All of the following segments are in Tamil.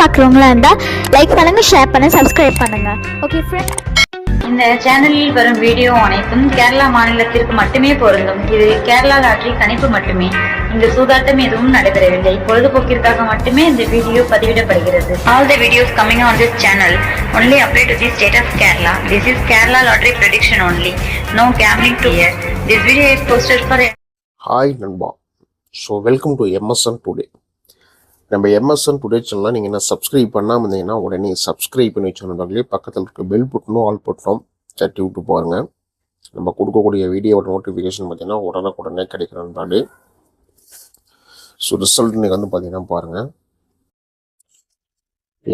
பார்க்குறவங்களா இருந்தால் லைக் பண்ணுங்கள், ஷேர் பண்ணுங்கள், சப்ஸ்கிரைப் பண்ணுங்கள். ஓகே ஃப்ரெண்ட், இந்த சேனலில் வரும் வீடியோ அனைத்தும் கேரளா மாநிலத்திற்கு மட்டுமே பொருந்தும். இது கேரளா லாட்டரி கணிப்பு மட்டுமே. இங்கு சூதாட்டம் எதுவும் நடைபெறவில்லை. பொழுதுபோக்கிற்காக மட்டுமே இந்த video பதிவிடப்படுகிறது. All the videos coming on this channel only apply to the state of Kerala. This is Kerala lottery prediction only. No gambling to here. This video is posted for hi நண்பா. So welcome to MSN today. நம்ம எம்எஸ்என் டுடே சேனலில் நீங்கள் என்ன சப்ஸ்கிரைப் பண்ணாமல் இருந்தீங்கன்னா உடனே சப்ஸ்கிரைப் பண்ணி வச்சுருந்தாங்களே பக்கத்தில் இருக்க பெல் பட்டனும் ஆல் பட்டனும் தட்டி விட்டு பாருங்கள். நம்ம கொடுக்கக்கூடிய வீடியோட நோட்டிஃபிகேஷன் பார்த்தீங்கன்னா உடனே கிடைக்கிறனாலே. ஸோ ரிசல்ட் இன்றைக்கி வந்து பார்த்தீங்கன்னா பாருங்கள்,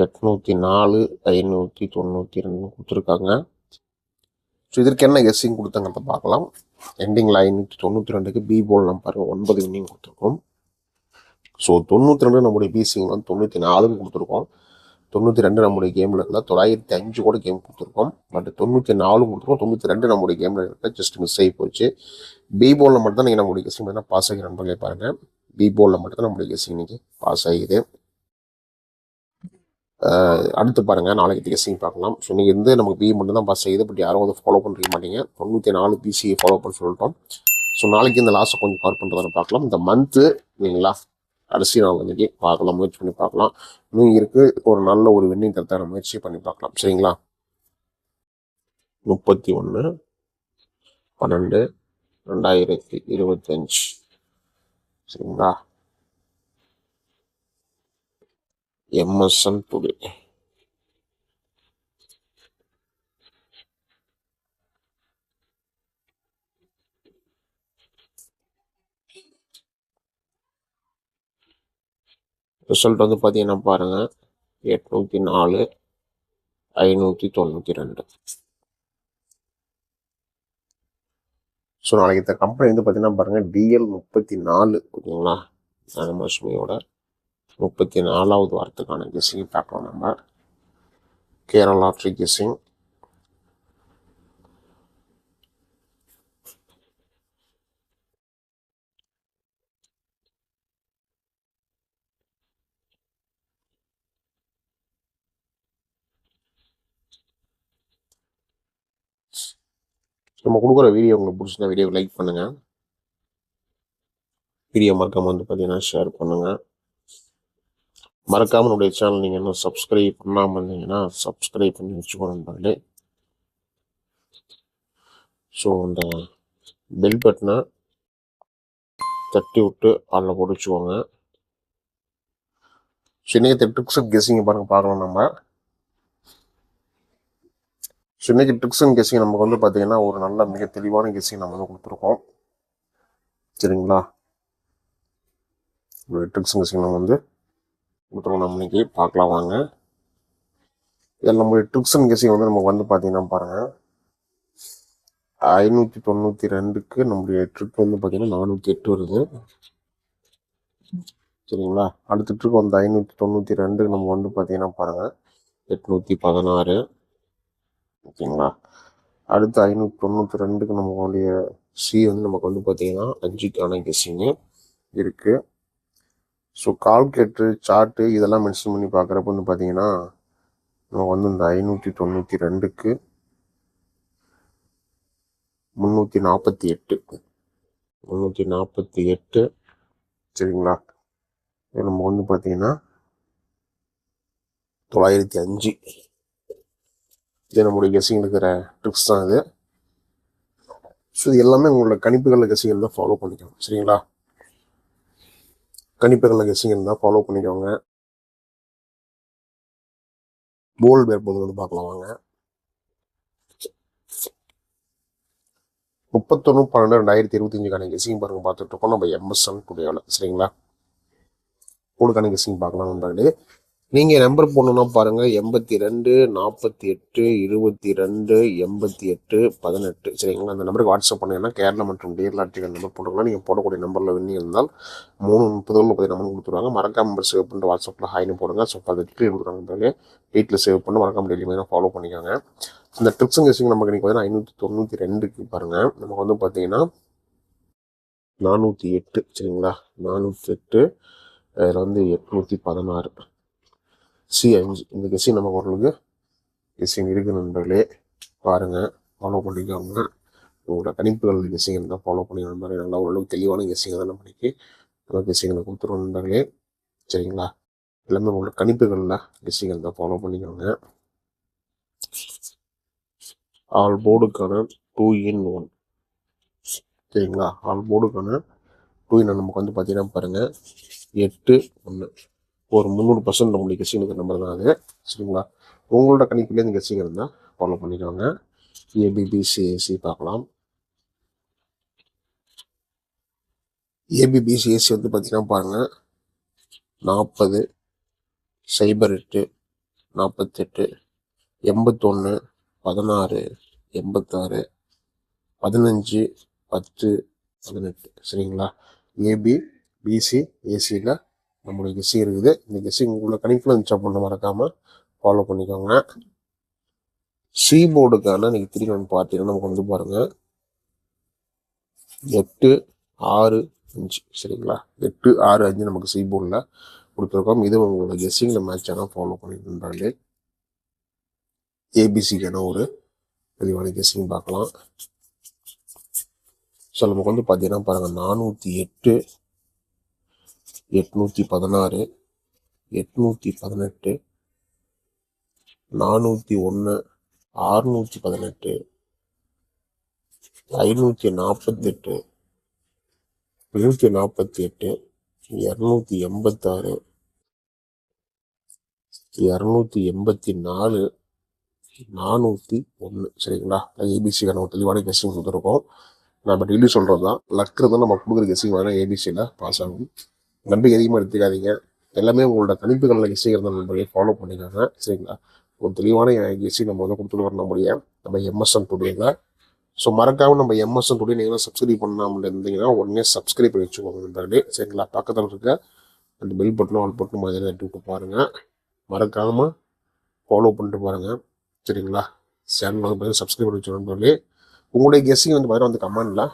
804 592 கொடுத்துருக்காங்க. ஸோ இதற்கு என்ன கெஸ்ஸிங் கொடுத்தாங்கிறத பார்க்கலாம். எண்டிங்கில் 592க்கு பி போல் நம்ம பாருங்கள் 9 வின்னிங் கொடுத்துருக்கோம். ஸோ 92 நம்முடைய பிசிங் வந்து 94 கொடுத்துருக்கோம். 92 நம்முடைய கேமில் இருந்தால் 905 கூட கேம் கொடுத்துருக்கோம். பட் 94 கொடுத்துருக்கோம். 92 நம்முடைய கேமில் இருக்க ஜஸ்ட் மிஸ் ஆகி போச்சு. பி போலில் மட்டும் தான் நீங்கள் நம்முடைய கெஸ்ஸிங் பார்த்தீங்கன்னா பாஸ் ஆகி நண்பர்களே பாருங்கள். பி போலில் மட்டும் தான் நம்முடைய கெஸ்ஸிங் இன்னைக்கு பாஸ் ஆகிது. அடுத்து பாருங்கள், நாளைக்கு கெஸ்ஸிங் பார்க்கலாம். ஸோ நீங்கள் வந்து நமக்கு பி மட்டும் தான் பாஸ் ஆகிது. பட் யாரும் வந்து ஃபாலோ பண்ணிக்க மாட்டீங்க. 94 பிசியை ஃபாலோ பண்ண சொல்லிட்டோம். ஸோ நாளைக்கு இந்த லாஸ்ட்டை கொஞ்சம் கவர் பண்ணுறதை பார்க்கலாம். இந்த மந்த்து இல்லைங்களா கடைசி நாள் அன்றைக்கி பார்க்கலாம், முயற்சி பண்ணி பார்க்கலாம். இன்னும் இருக்குது, ஒரு நல்ல ஒரு வின்னிங் தரத்தை முயற்சி பண்ணி பார்க்கலாம். சரிங்களா, 31/12/2025 சரிங்களா. எம்எஸ்என் டுடே ரிசல்ட் வந்து பார்த்தீங்கன்னா பாருங்கள், 804 592. ஸோ நாளைக்கு இந்த கம்பெனி வந்து பார்த்தீங்கன்னா பாருங்கள், DL34 ஓகேங்களா. தனலட்சுமியோட 34வது வாரத்துக்கான கெஸ்ஸிங் பார்க்கலாம். நம்ம கேரளா லாட்ரி கெஸ்ஸிங். நம்ம கொடுக்குற வீடியோ உங்களுக்கு பிடிச்சிருந்தா வீடியோ லைக் பண்ணுங்கள். வீடியோ மறக்காமல் வந்து பார்த்தீங்கன்னா ஷேர் பண்ணுங்கள். மறக்காமல் நம்முடைய சேனல் நீங்கள் என்ன சப்ஸ்கிரைப் பண்ணாமல் இருந்தீங்கன்னா சப்ஸ்கிரைப் பண்ணி வச்சுக்கோங்க. ஸோ அந்த பெல் பட்டனை தட்டி விட்டு அதில் போட்டு வச்சுக்கோங்க. ஸோ இன்றைக்கி ட்ரிக்ஸ் அண்ட் கெஸ்ஸிங் பாருங்கள் பார்க்கலாம். நம்ம ஸோ இன்றைக்கி ட்ரிக்ஸ் அண்ட் கெஸ்ஸிங் நமக்கு வந்து பார்த்தீங்கன்னா ஒரு நல்ல மிக தெளிவான கெஸ்ஸிங் நம்ம வந்து கொடுத்துருக்கோம். சரிங்களா, ட்ரிக்ஸ் அண்ட் கெஸ்ஸிங் நம்ம வந்து கொடுத்துருக்கோம். நம்ம இன்னைக்கு பார்க்கலாம் வாங்க. இதில் நம்மளுடைய ட்ரிக்ஸ் அண்ட் கெஸ்ஸிங் வந்து நமக்கு வந்து பார்த்தீங்கன்னா பாருங்கள், 592க்கு நம்மளுடைய ட்ரிக் வந்து பார்த்தீங்கன்னா 408 வருது. சரிங்களா, அடுத்த ட்ரிக் வந்து 592க்கு நம்ம வந்து பார்த்தீங்கன்னா பாருங்கள் 816. ஓகேங்களா, அடுத்து 592க்கு நம்மளுடைய சி வந்து நமக்கு வந்து பார்த்தீங்கன்னா 5க்கான கெஸ்ஸிங்கு இருக்குது. ஸோ கால்குலேட்டரு சார்ட்டு இதெல்லாம் மென்ஷன் பண்ணி பார்க்குறப்ப வந்து பார்த்தீங்கன்னா நம்ம வந்து இந்த 592க்கு 348 சரிங்களா. நம்ம வந்து பார்த்தீங்கன்னா 905 இது நம்முடைய கெஸ்ஸிங் இருக்கிற ட்ரிக்ஸ் தான் இது. ஸோ இது எல்லாமே உங்களோட கணிப்புகளில் கெஸ்ஸிங் இருந்தால் ஃபாலோ பண்ணிக்கோங்க. சரிங்களா, கணிப்புகளில் கெஸ்ஸிங் இருந்தால் ஃபாலோ பண்ணிக்கோங்க. போல் பேர் போது வந்து பார்க்கலாம் வாங்க. 31/12/2025 கெஸ்ஸிங் பாருங்க பார்த்துட்டு இருக்கோம் நம்ம எம்எஸ்என் டுடேவில். சரிங்களா, போலுக்கான கெஸ்ஸிங் பார்க்கலாம் நண்பர்களே. நீங்கள் நம்பர் போடணுன்னா பாருங்கள் 82 48 22 88 18 சரிங்களா. அந்த நம்பருக்கு வாட்ஸ்அப் பண்ணிங்கன்னா கேரளா மற்றும் டியர் லாட்ரிகள் நம்பர் போட்டுக்கலாம். நீங்கள் போடக்கூடிய நம்பரில் வின்னிங் இருந்தால் 330 நம்பர் கொடுத்துருவாங்க. மறக்காம நம்பர் சேவ் பண்ணிட்டு வாட்ஸ்அப்பில் ஹாய்னு போடுங்க. ஸோ அது கிளியர் கொடுக்குறாங்க. வீட்டில் சேவ் பண்ணி மறக்காம டெய்லி மெயினாக ஃபாலோ பண்ணிக்கோங்க. இந்த ட்ரிக்ஸும் கெஸ்ஸிங் நமக்கு இன்றைக்கி வந்து 592க்கு பாருங்கள் நமக்கு வந்து பார்த்தீங்கன்னா 408 சரிங்களா. 408 அதில் வந்து 816 C5 இந்த கெஸ்ஸிங் நம்ம ஓரளவுக்கு கெஸ்ஸிங் இருக்கு நண்பர்களே. பாருங்கள், ஃபாலோ பண்ணிக்கோங்க. உங்களோட கணிப்புகள் கெஸ்ஸிங் இருந்தால் ஃபாலோ பண்ணிக்க நண்பர்களே. நல்லா ஓரளவுக்கு தெளிவான கெஸ்ஸிங் தான் நம்மளுக்கு நல்லா கெஸ்ஸிங்களை கொடுத்துருவோம் நண்பர்களே. சரிங்களா? எல்லாமே உங்களோட கணிப்புகளில் கெஸ்ஸிங் இருந்தால் ஃபாலோ பண்ணிக்கோங்க. ஆல் போர்டுக்கான 2-in-1. சரிங்களா? ஆல் போர்டுக்கான 2-in-1 நமக்கு வந்து பார்த்தீங்கன்னா பாருங்கள் 8-1 ஒரு 300% நம்மளுடைய கெஸ்ஸிங் இருக்கிற நம்பர் தான் அது. சரிங்களா? உங்களோட கணிப்பிலே இந்த கெஸ்ஸிங் இருந்தால் ஃபாலோ பண்ணிக்கோங்க. ஏபிபிசிஏசி பார்க்கலாம். ஏபிபிசிஏசி வந்து பார்த்தீங்கன்னா பாருங்கள் 40 08 48 81 16 86 15 10 18. சரிங்களா? ஏபி பிசி ஏசியில் நம்மளுடைய கெஸ்ஸிங் இருக்குது. இந்த கெஸ்ஸிங் உங்களோட கணிப்பில் இருந்துச்சு அப்படின்னு மறக்காமல் ஃபாலோ பண்ணிக்கோங்க. சி போர்டுக்கான நீங்கள் திரும்பி வந்து பார்த்தீங்கன்னா நமக்கு வந்து பாருங்கள் 8 6 5. சரிங்களா? 8 6 5 நமக்கு சி போர்டில் கொடுத்துருக்கோம். இது உங்களோட கெஸ்ஸிங்கில் மேட்ச் ஆனால் ஃபாலோ பண்ணிட்டு ஏபிசிக்கான ஒரு தெளிவான கெஸ்ஸிங் பார்க்கலாம். ஸோ நமக்கு வந்து பார்த்தீங்கன்னா பாருங்கள் 408 816 818 401 618 548 548 286 284 401. சரிங்களா? ஏபிசிக்கான ஒரு தெளிவான கெஸ்ஸிங் கொடுத்துருக்கோம். நம்ம டெய்லி சொல்கிறது தான், லக்கு தான் நம்ம கொடுக்குற கெஸ்ஸிங் வேணால் ஏபிசியில் பாஸ் ஆகும். நம்பிக்கை அதிகமாக எடுத்துக்காதீங்க. எல்லாமே உங்களோட கணிப்புகளில் கெஸ்ஸிங் இருந்தால் நம்பளே ஃபாலோ பண்ணிக்காங்க. சரிங்களா? ஒரு தெளிவான கெஸ்ஸிங் நம்ம வந்து கொடுத்துட்டு வர முடியும் நம்ம எம்எஸ்என் டுடேல. ஸோ மறக்காமல் நம்ம எம்எஸ்என் டுடே நீங்கள் சப்ஸ்கிரைப் பண்ணாமல் இருந்தீங்கன்னா உடனே சப்ஸ்கிரைப் பண்ணி வச்சுக்கோங்க நண்பர்களே. சரிங்களா? பக்கத்தில் இருக்க அந்த பெல் பட்டனும் ஆல் பட்டனும் மாதிரி தட்டி விட்டு பாருங்கள். மறக்காமல் ஃபாலோ பண்ணிட்டு பாருங்கள். சரிங்களா? சேனல் வந்து பார்த்தீங்கன்னா சப்ஸ்கிரைப் பண்ணி வச்சுக்கோங்க நண்பர்களே. உங்களுடைய கெஸ்ஸிங் வந்து பார்த்தீங்கன்னா வந்து கமெண்டில்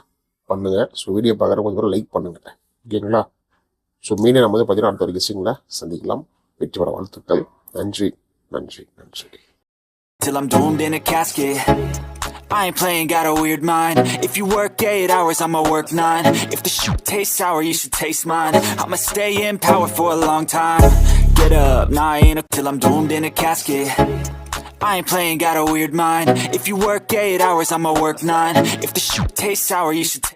பண்ணுங்கள். ஸோ வீடியோ பார்க்குற கொஞ்சம் லைக் பண்ணுங்கள். ஓகேங்களா? ஸோ மீண்டும் நம்ம வந்து பார்த்தீங்கன்னா அடுத்த ஒரு கெஸ்ஸிங்கில் சந்திக்கலாம். வெற்றி பெற வாழ்த்துக்கள். நன்றி நன்றி நன்றி. Till I'm doomed in a casket, I ain't playing, got a weird mind. If you work 8 hours, I'ma work 9. If the shit tastes sour, you should taste mine. I'ma stay in power for a long time. Get up, nah, I ain't till I'm doomed in a casket. I ain't playing, got a weird mind. If you work 8 hours, I'ma work 9. If the shit tastes sour, you should